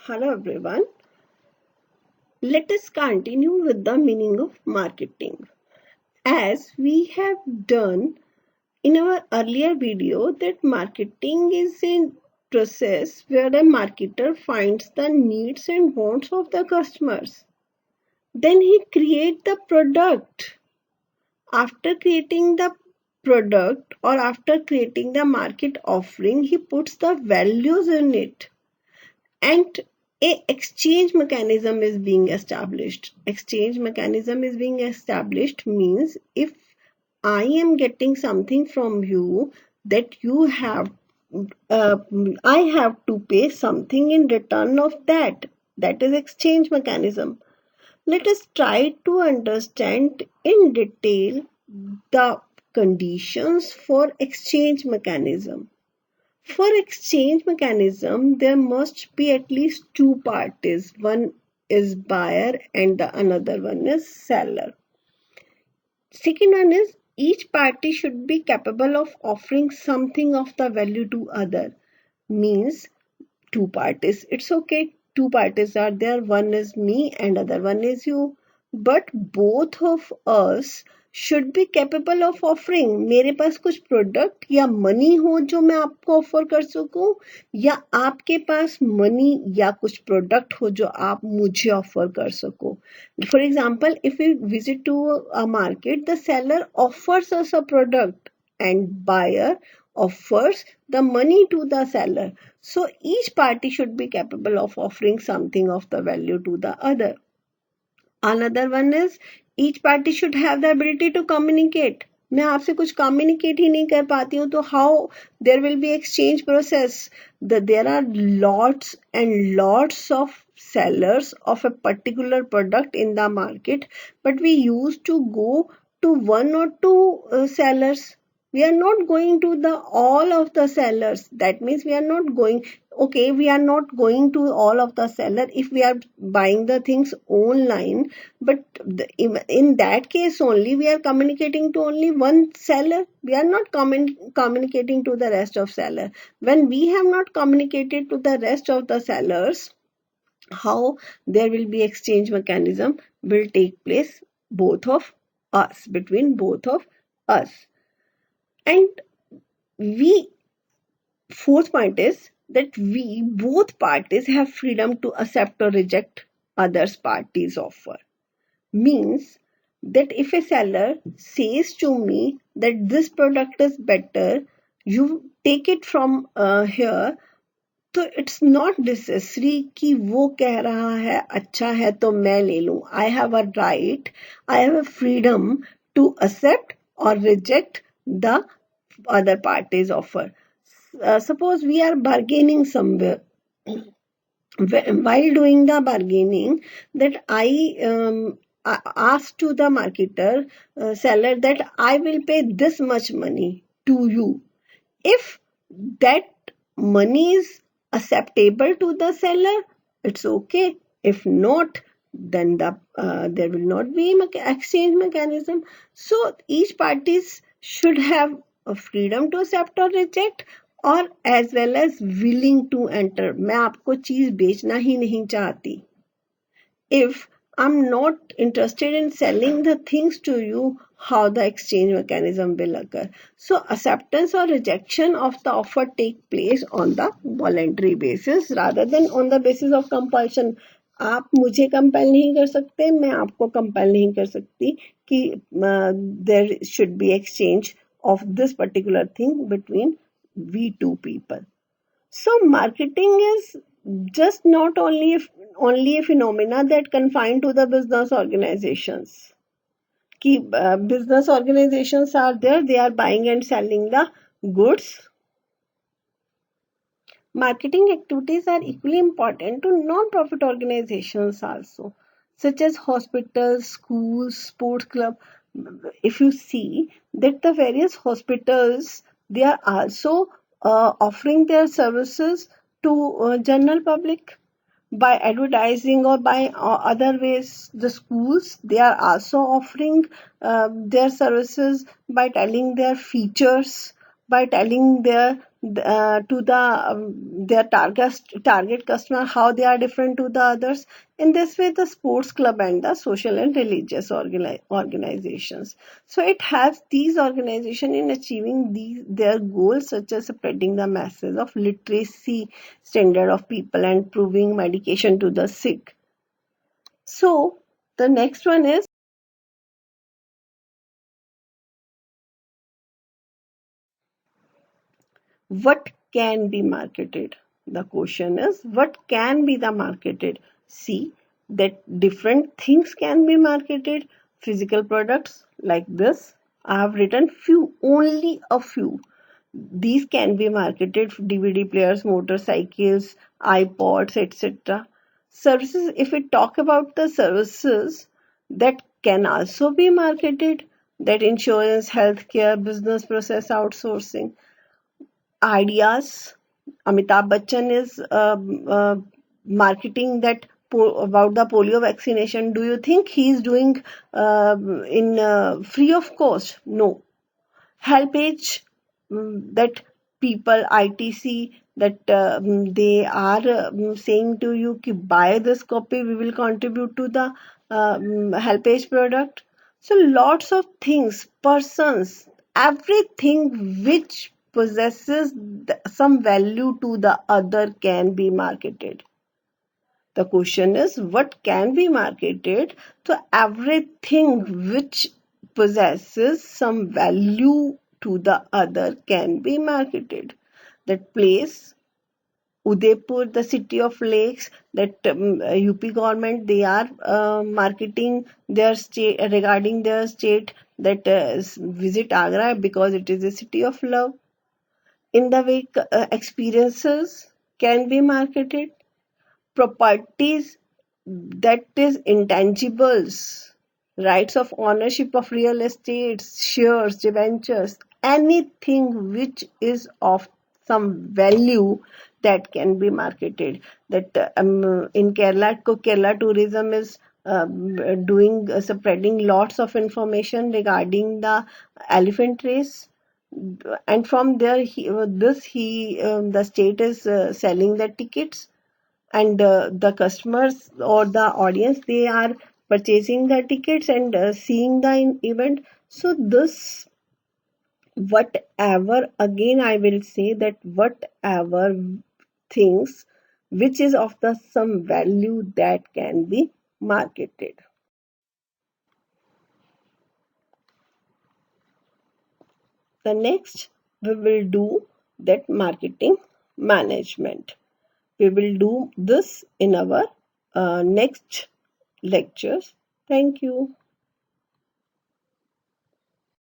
Hello everyone. Let us continue with the meaning of marketing. As we have done in our earlier video that marketing is a process where a marketer finds the needs and wants of the customers. Then he creates the product. After creating the product or after creating the market offering, he puts the values in it and a exchange mechanism is being established. Exchange mechanism is being established means if I am getting something from you that you have uh, I have to pay something in return of that. That is exchange mechanism. Let us try to understand in detail the conditions for exchange mechanism. For exchange mechanism, there must be at least two parties. One is buyer and the another one is seller. Second one is each party should be capable of offering something of the value to other. Means two parties. It's okay. Two parties are there. One is me and other one is you. But both of us should be capable of offering. मेरे पास कुछ product या money हो जो मैं आपको offer कर सकूं या आपके पास मनी या कुछ प्रोडक्ट हो जो आप मुझे ऑफर कर सको. For example, if we visit to a market, the seller offers us a product and buyer offers the money to the seller. So each party should be capable of offering something of the value to the other. Another one is each party should have the ability to communicate. मैं आपसे कुछ communicate ही नहीं कर पाती हूँ तो how there will be exchange process. There are lots and lots of sellers of a particular product in the market, but we used to go to one or two sellers. We are not going to the all of the sellers. That means we are not going. Okay, we are not going to all of the seller if we are buying the things online, but in that case only we are communicating to only one seller. We are not communicating to the rest of seller. When we have not communicated to the rest of the sellers, how there will be exchange mechanism will take place both of us, between both of us. And we fourth point is that we both parties have freedom to accept or reject others parties offer. Means that if a seller says to me that this product is better, you take it from here, तो it's not necessary कि वो कह रहा है अच्छा है तो मैं ले लूं. I have a right, I have a freedom to accept और reject the other party's offer. Suppose we are bargaining somewhere. While doing the bargaining, that I ask to the marketer, seller, that I will pay this much money to you. If that money is acceptable to the seller, it's okay. If not, then there will not be exchange mechanism. So each parties should have a freedom to accept or reject और as well as willing to enter. मैं आपको चीज बेचना ही नहीं चाहती. If I am not interested in selling the things to you, how the exchange mechanism will occur. So acceptance or rejection of the offer take place on the voluntary basis rather than on the basis of compulsion. आप मुझे compel नहीं कर सकते, मैं आपको compel नहीं कर सकती कि there should be exchange of this particular thing between we two people. So marketing is just not only a phenomena that confined to the business organizations. कि business organizations are there, they are buying and selling the goods. Marketing activities are equally important to non-profit organizations also, such as hospitals, schools, sports club. If you see that the various hospitals, they are also offering their services to general public by advertising or by other ways. The schools, they are also offering their services by telling their features, by telling their to the their target customer, how they are different to the others. In this way, the sports club and the social and religious organizations, so it helps these organizations in achieving their goals, such as spreading the message of literacy standard of people and proving medication to the sick. So the next one is, what can be marketed? The question is, what can be the marketed? See that different things can be marketed. Physical products like this, I have written few, only a few. These can be marketed: DVD players, motorcycles, iPods, etc. Services, if we talk about the services that can also be marketed, that insurance, healthcare, business process outsourcing. Ideas, Amitabh Bachchan is marketing that about the polio vaccination. Do you think he is doing in free of cost? No. Helpage, that people ITC, that they are saying to you ki buy this copy, we will contribute to the Helpage product. So lots of things, persons, everything which possesses some value to the other can be marketed. The question is, what can be marketed? So everything which possesses some value to the other can be marketed. That place, Udaipur, the city of lakes, that UP government, they are marketing their state regarding their state, that visit Agra because it is a city of love. In the way, experiences can be marketed. Properties, that is intangibles, rights of ownership of real estate, shares, debentures, anything which is of some value, that can be marketed. That in Kerala tourism is doing spreading lots of information regarding the elephant race, and from there the state is selling the tickets, and the customers or the audience, they are purchasing the tickets and seeing the event. So this, whatever, again I will say that whatever things which is of the some value, that can be marketed. The next, we will do that marketing management. We will do this in our next lectures. Thank you.